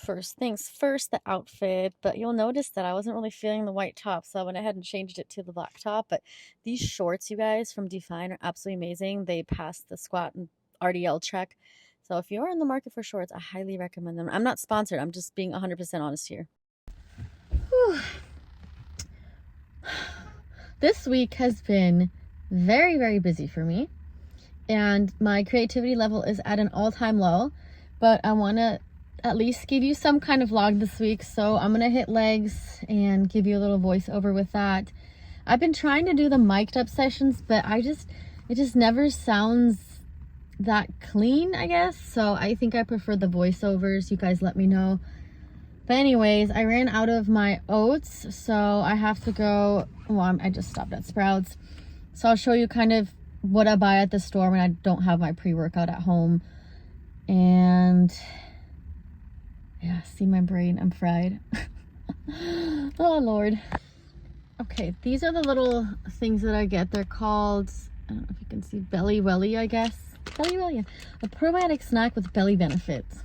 First things first, the outfit, but you'll notice that I wasn't really feeling the white top, so I went ahead and changed it to the black top. But these shorts, you guys, from Define are absolutely amazing. They passed the squat and RDL check. So if you're in the market for shorts, I highly recommend them. I'm not sponsored. I'm just being 100% honest here. Whew. This week has been very, very busy for me, and my creativity level is at an all-time low, but I want to at least give you some kind of vlog this week, so I'm gonna hit legs and give you a little voiceover with that. I've been trying to do the mic'd up sessions, but it just never sounds that clean, I guess, so I think I prefer the voiceovers. You guys let me know. But anyways, I ran out of my oats, so I have to go. Well, I just stopped at Sprouts, so I'll show you kind of what I buy at the store when I don't have my pre-workout at home. And yeah, see my brain, I'm fried. Oh Lord. Okay, these are the little things that I get. They're called, I don't know if you can see, Belly Welly, I guess. Belly Welly, a probiotic snack with belly benefits.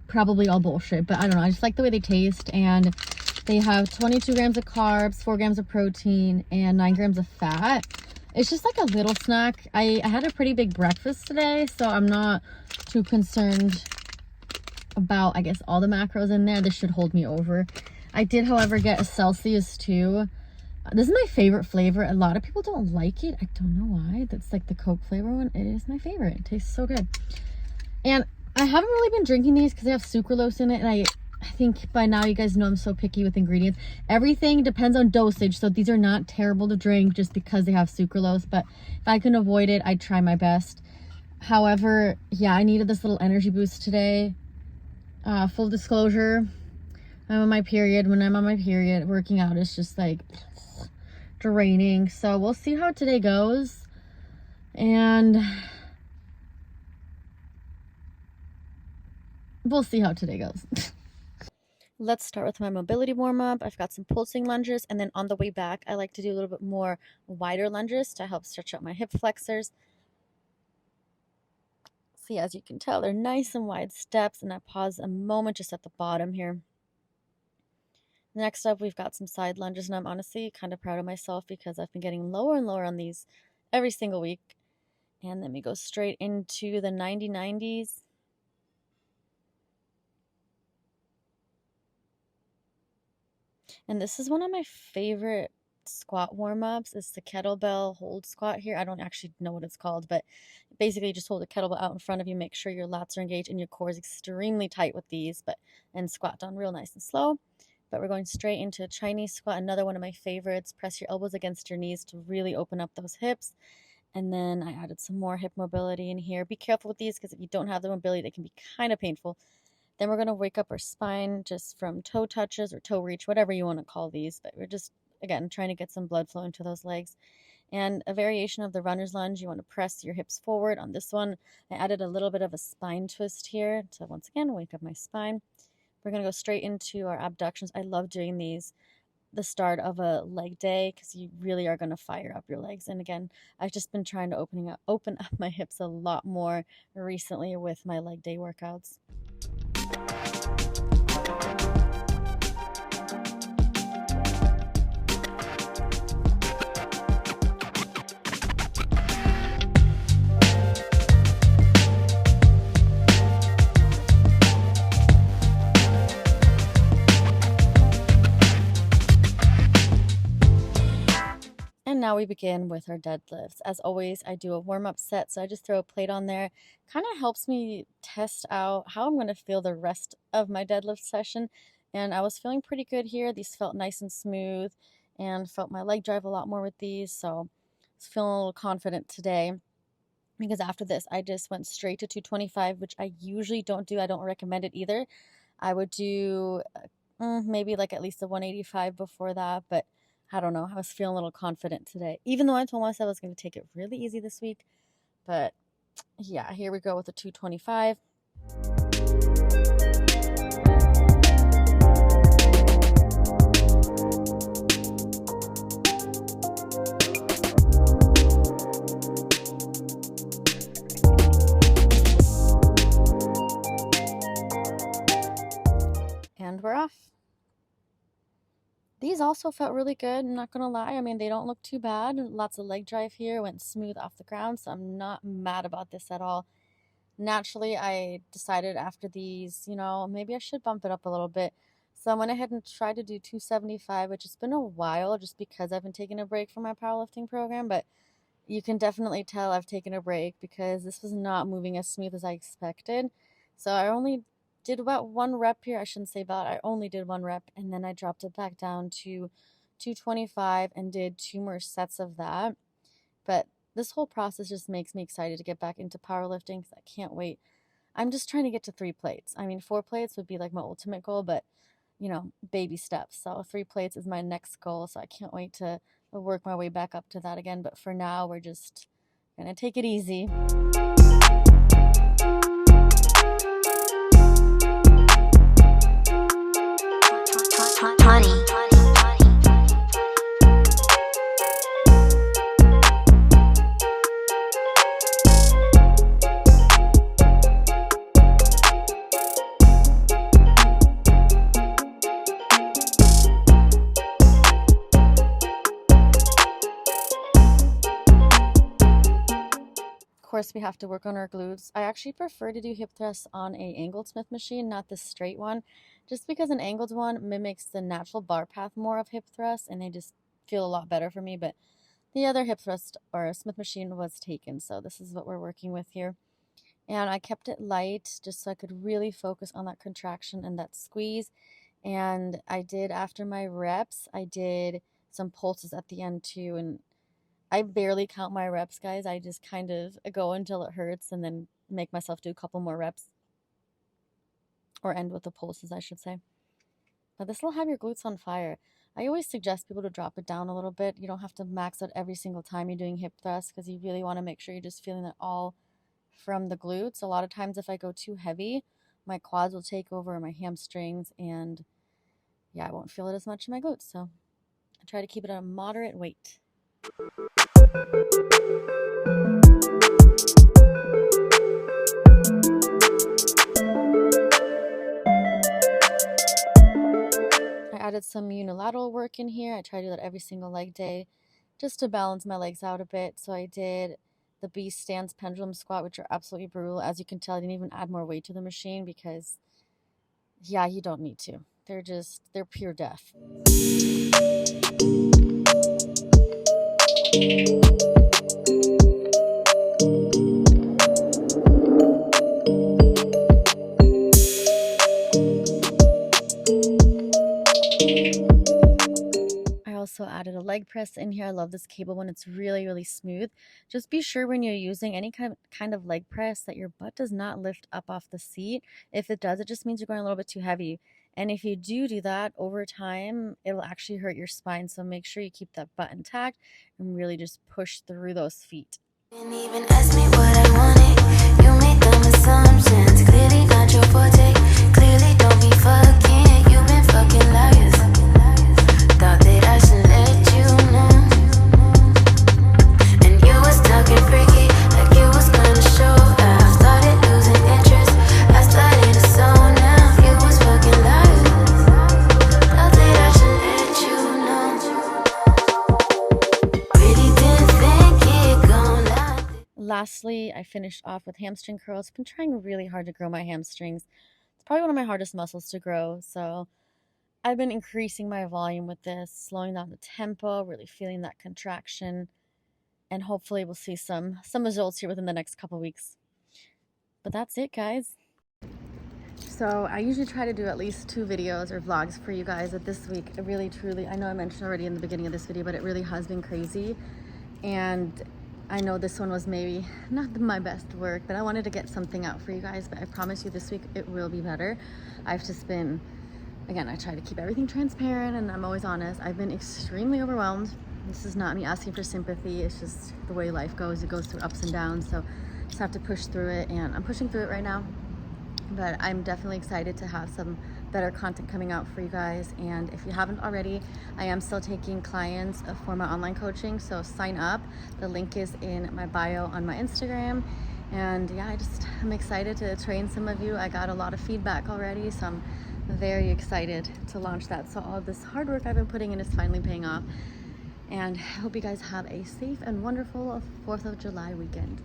Probably all bullshit, but I don't know, I just like the way they taste. And they have 22 grams of carbs, 4 grams of protein, and 9 grams of fat. It's just like a little snack. I had a pretty big breakfast today, so I'm not too concerned about, I guess, all the macros in there. This should hold me over. I did, however, get a Celsius too. This is my favorite flavor. A lot of people don't like it. I don't know why. That's like the Coke flavor one. It is my favorite. It tastes so good. And I haven't really been drinking these because they have sucralose in it, and I think by now you guys know I'm so picky with ingredients. Everything depends on dosage, so these are not terrible to drink just because they have sucralose, but if I can avoid it, I'd try my best. However, yeah, I needed this little energy boost today. Full disclosure, I'm on my period. When I'm on my period, working out is just like draining. So we'll see how today goes. And we'll see how today goes. Let's start with my mobility warm-up. I've got some pulsing lunges, and then on the way back, I like to do a little bit more wider lunges to help stretch out my hip flexors. See, as you can tell, they're nice and wide steps, and I pause a moment just at the bottom here. Next up, we've got some side lunges, and I'm honestly kind of proud of myself because I've been getting lower and lower on these every single week. And then we go straight into the 90-90s. And this is one of my favorite squat warm-ups. It's the kettlebell hold squat here. I don't actually know what it's called, but basically just hold a kettlebell out in front of you, make sure your lats are engaged and your core is extremely tight with these, and squat down real nice and slow. But we're going straight into a Chinese squat, another one of my favorites. Press your elbows against your knees to really open up those hips. And then I added some more hip mobility in here. Be careful with these because if you don't have the mobility, they can be kind of painful. Then we're going to wake up our spine just from toe touches or toe reach, whatever you want to call these. But we're just, again, trying to get some blood flow into those legs. And a variation of the runner's lunge, you want to press your hips forward. On this one, I added a little bit of a spine twist here to, once again, wake up my spine. We're going to go straight into our abductions. I love doing these the start of a leg day because you really are going to fire up your legs. And again, I've just been trying to open up my hips a lot more recently with my leg day workouts. And now we begin with our deadlifts. As always, I do a warm-up set, so I just throw a plate on there. Kind of helps me test out how I'm going to feel the rest of my deadlift session. And I was feeling pretty good here. These felt nice and smooth and felt my leg drive a lot more with these. So I was feeling a little confident today because after this, I just went straight to 225, which I usually don't do. I don't recommend it either. I would do maybe like at least a 185 before that, but I don't know. I was feeling a little confident today, even though I told myself I was going to take it really easy this week. But yeah, here we go with the 225. and we're off. These also felt really good, I'm not gonna lie. I mean, they don't look too bad. Lots of leg drive here, went smooth off the ground, so I'm not mad about this at all. Naturally, I decided after these, maybe I should bump it up a little bit. So I went ahead and tried to do 275, which has been a while just because I've been taking a break from my powerlifting program, but you can definitely tell I've taken a break because this was not moving as smooth as I expected. So I only did about one rep here. I shouldn't say about, I only did one rep, and then I dropped it back down to 225 and did 2 more sets of that. But this whole process just makes me excited to get back into powerlifting because I can't wait. I'm just trying to get to 3 plates. I mean, 4 plates would be like my ultimate goal, but baby steps. So 3 plates is my next goal. So I can't wait to work my way back up to that again. But for now, we're just gonna take it easy. Honey. Of course, we have to work on our glutes. I actually prefer to do hip thrusts on a angled Smith machine, not the straight one, just because an angled one mimics the natural bar path more of hip thrusts, and they just feel a lot better for me. But the other hip thrust or Smith machine was taken, so this is what we're working with here. And I kept it light just so I could really focus on that contraction and that squeeze. And I did, after my reps, I did some pulses at the end too, and I barely count my reps, guys. I just kind of go until it hurts and then make myself do a couple more reps. Or end with the pulses, I should say. But this will have your glutes on fire. I always suggest people to drop it down a little bit. You don't have to max out every single time you're doing hip thrusts because you really want to make sure you're just feeling it all from the glutes. A lot of times if I go too heavy, my quads will take over, my hamstrings, and yeah, I won't feel it as much in my glutes. So I try to keep it at a moderate weight. I added some unilateral work in here. I try to do that every single leg day just to balance my legs out a bit. So I did the beast stance pendulum squat, which are absolutely brutal. As you can tell, I didn't even add more weight to the machine because, yeah, you don't need to. They're pure death. Also added a leg press in here. I love this cable one. It's really, really smooth. Just be sure when you're using any kind of leg press that your butt does not lift up off the seat. If it does, it just means you're going a little bit too heavy. And if you do that over time, it'll actually hurt your spine. So make sure you keep that butt intact and really just push through those feet. Didn't even ask me what I wanted. You made dumb assumptions. Clearly not your forte. Clearly don't be fucking. You've been fucking liars. Thought that I should let you know. And you was talking freaky, like you was gonna show. I started losing interest. I started to zone now. You was fucking liars. Thought that I should let you know. Really didn't think it gon' lie. Lastly, I finished off with hamstring curls. I've been trying really hard to grow my hamstrings. It's probably one of my hardest muscles to grow, so I've been increasing my volume with this, slowing down the tempo, really feeling that contraction, and hopefully we'll see some results here within the next couple weeks. But that's it, guys. So I usually try to do at least 2 videos or vlogs for you guys, but this week, it really, truly, I know I mentioned already in the beginning of this video, but it really has been crazy. And I know this one was maybe not my best work, but I wanted to get something out for you guys, but I promise you this week it will be better. I've just been, again, I try to keep everything transparent and I'm always honest. I've been extremely overwhelmed. This is not me asking for sympathy. It's just the way life goes. It goes through ups and downs. So just have to push through it, and I'm pushing through it right now. But I'm definitely excited to have some better content coming out for you guys. And if you haven't already, I am still taking clients for my online coaching. So sign up. The link is in my bio on my Instagram. And yeah, I'm excited to train some of you. I got a lot of feedback already, so I'm very excited to launch that. So all this hard work I've been putting in is finally paying off. And I hope you guys have a safe and wonderful 4th of July weekend.